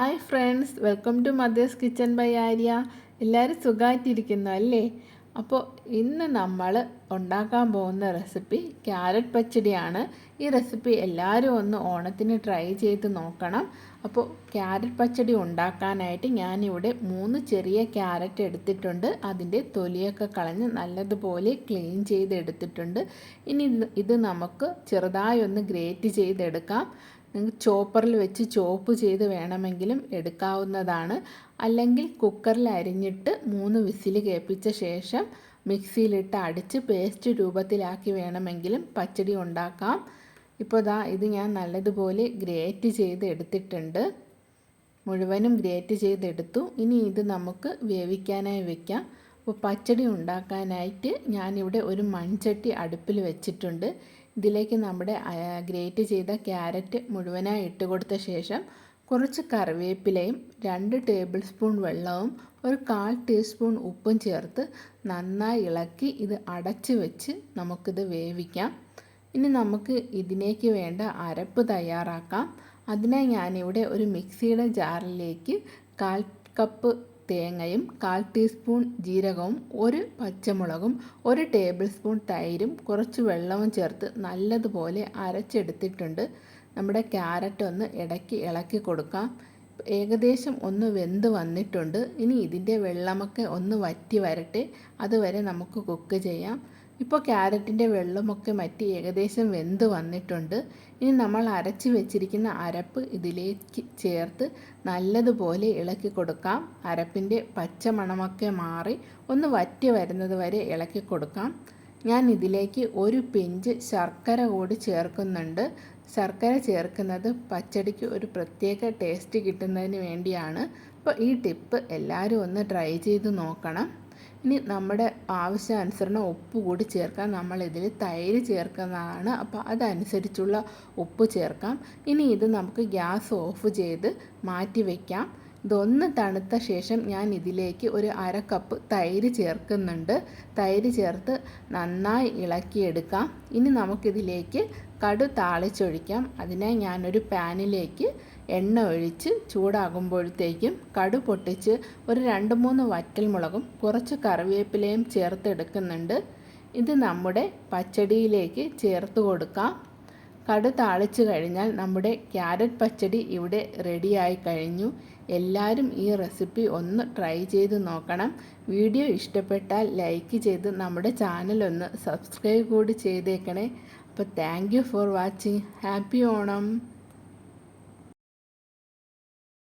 Hi friends, welcome to mother's kitchen by Arya. എല്ലാവരും സുഖമായിട്ടിരിക്കുന്നു അല്ലേ? അപ്പോൾ ഇന്ന് നമ്മൾ ഉണ്ടാക്കാൻ പോകുന്ന റെസിപ്പി ക്യാരറ്റ് പച്ചടിയാണ്. ഈ റെസിപ്പി എല്ലാവരും ഒന്ന് ഓണത്തിന് ട്രൈ ചെയ്ത് നോക്കണം. അപ്പോൾ ക്യാരറ്റ് പച്ചടി ഉണ്ടാക്കാനായിട്ട് ഞാനിവിടെ 3 ചെറിയ ക്യാരറ്റ് എടുത്തിട്ടുണ്ട്. അതിൻ്റെ തൊലിയൊക്കെ കളഞ്ഞ് നല്ലതുപോലെ ക്ലീൻ ചെയ്തെടുത്തിട്ടുണ്ട്. ഇനി ഇത് നമുക്ക് ചെറുതായി ഒന്ന് ഗ്രേറ്റ് ചെയ്തെടുക്കാം. നിങ്ങൾക്ക് ചോപ്പറിൽ വെച്ച് ചോപ്പ് ചെയ്ത് വേണമെങ്കിലും എടുക്കാവുന്നതാണ്. അല്ലെങ്കിൽ കുക്കറിൽ അരിഞ്ഞിട്ട് 3 വിസിൽ കേൾപ്പിച്ച ശേഷം മിക്സിയിലിട്ട് അടിച്ച് പേസ്റ്റ് രൂപത്തിലാക്കി വേണമെങ്കിലും പച്ചടി ഉണ്ടാക്കാം. ഇപ്പോൾ ഇത് ഞാൻ നല്ലതുപോലെ ഗ്രേറ്റ് ചെയ്ത് എടുത്തിട്ടുണ്ട്. മുഴുവനും ഗ്രേറ്റ് ചെയ്തെടുത്തു. ഇനി ഇത് നമുക്ക് വേവിക്കാനായി വെക്കാം. അപ്പോൾ പച്ചടി ഉണ്ടാക്കാനായിട്ട് ഞാനിവിടെ ഒരു മൺചട്ടി അടുപ്പിൽ വെച്ചിട്ടുണ്ട്. ഇതിലേക്ക് നമ്മുടെ ഗ്രേറ്റ് ചെയ്ത ക്യാരറ്റ് മുഴുവനായി ഇട്ട് കൊടുത്ത ശേഷം കുറച്ച് കറിവേപ്പിലയും 2 ടേബിൾ സ്പൂൺ വെള്ളവും ഒരു 1/4 ടീസ്പൂൺ ഉപ്പും ചേർത്ത് നന്നായി ഇളക്കി ഇത് അടച്ച് വെച്ച് നമുക്കിത് വേവിക്കാം. ഇനി നമുക്ക് ഇതിലേക്ക് വേണ്ട അരപ്പ് തയ്യാറാക്കാം. അതിനായി ഞാനിവിടെ ഒരു മിക്സിയുടെ ജാറിലേക്ക് 1/4 കപ്പ് തേങ്ങയും 1/4 ടീസ്പൂൺ ജീരകവും 1 പച്ചമുളകും 1 ടേബിൾ സ്പൂൺ തൈരും കുറച്ച് വെള്ളവും ചേർത്ത് നല്ലതുപോലെ അരച്ചെടുത്തിട്ടുണ്ട്. നമ്മുടെ ക്യാരറ്റ് ഒന്ന് ഇടയ്ക്ക് ഇളക്കി കൊടുക്കാം. ഏകദേശം ഒന്ന് വെന്ത് വന്നിട്ടുണ്ട്. ഇനി ഇതിൻ്റെ വെള്ളമൊക്കെ ഒന്ന് വറ്റി വരട്ടെ, അതുവരെ നമുക്ക് കുക്ക് ചെയ്യാം. ഇപ്പോൾ ക്യാരറ്റിൻ്റെ വെള്ളമൊക്കെ വറ്റി ഏകദേശം വെന്ത് വന്നിട്ടുണ്ട്. ഇനി നമ്മൾ അരച്ച് വെച്ചിരിക്കുന്ന അരപ്പ് ഇതിലേക്ക് ചേർത്ത് നല്ലതുപോലെ ഇളക്കി കൊടുക്കാം. അരപ്പിൻ്റെ പച്ച മണമൊക്കെ മാറി ഒന്ന് വറ്റി വരുന്നത് വരെ ഇളക്കി കൊടുക്കാം. ഞാൻ ഇതിലേക്ക് ഒരു പിഞ്ച് ശർക്കര കൂടി ചേർക്കുന്നുണ്ട്. ശർക്കര ചേർക്കുന്നത് പച്ചടിക്ക് ഒരു പ്രത്യേക ടേസ്റ്റ് കിട്ടുന്നതിന് വേണ്ടിയാണ്. അപ്പോൾ ഈ ടിപ്പ് എല്ലാവരും ഒന്ന് ട്രൈ ചെയ്ത് നോക്കണം. ഇനി നമ്മുടെ ആവശ്യാനുസരണം ഉപ്പ് കൂടി ചേർക്കാം. നമ്മളിതിൽ തൈര് ചേർക്കുന്നതാണ്, അപ്പോൾ അതനുസരിച്ചുള്ള ഉപ്പ് ചേർക്കാം. ഇനി ഇത് നമുക്ക് ഗ്യാസ് ഓഫ് ചെയ്ത് മാറ്റി വയ്ക്കാം. ഇതൊന്ന് തണുത്ത ശേഷം ഞാൻ ഇതിലേക്ക് ഒരു 1/2 കപ്പ് തൈര് ചേർക്കുന്നുണ്ട്. തൈര് ചേർത്ത് നന്നായി ഇളക്കിയെടുക്കാം. ഇനി നമുക്കിതിലേക്ക് കടു താളിച്ചൊഴിക്കാം. അതിനായി ഞാനൊരു പാനിലേക്ക് എണ്ണ ഒഴിച്ച് ചൂടാകുമ്പോഴത്തേക്കും കടു പൊട്ടിച്ച് ഒരു 2-3 വറ്റൽമുളകും കുറച്ച് കറിവേപ്പിലയും ചേർത്തെടുക്കുന്നുണ്ട്. ഇത് നമ്മുടെ പച്ചടിയിലേക്ക് ചേർത്ത് കൊടുക്കാം. കടു താളിച്ച് കഴിഞ്ഞാൽ നമ്മുടെ ക്യാരറ്റ് പച്ചടി ഇവിടെ റെഡിയായി കഴിഞ്ഞു. എല്ലാവരും ഈ റെസിപ്പി ഒന്ന് ട്രൈ ചെയ്ത് നോക്കണം. വീഡിയോ ഇഷ്ടപ്പെട്ടാൽ ലൈക്ക് ചെയ്ത് നമ്മുടെ ചാനൽ ഒന്ന് സബ്സ്ക്രൈബ് കൂടി ചെയ്തേക്കണേ. അപ്പോൾ thank you for watching. Happy Onam.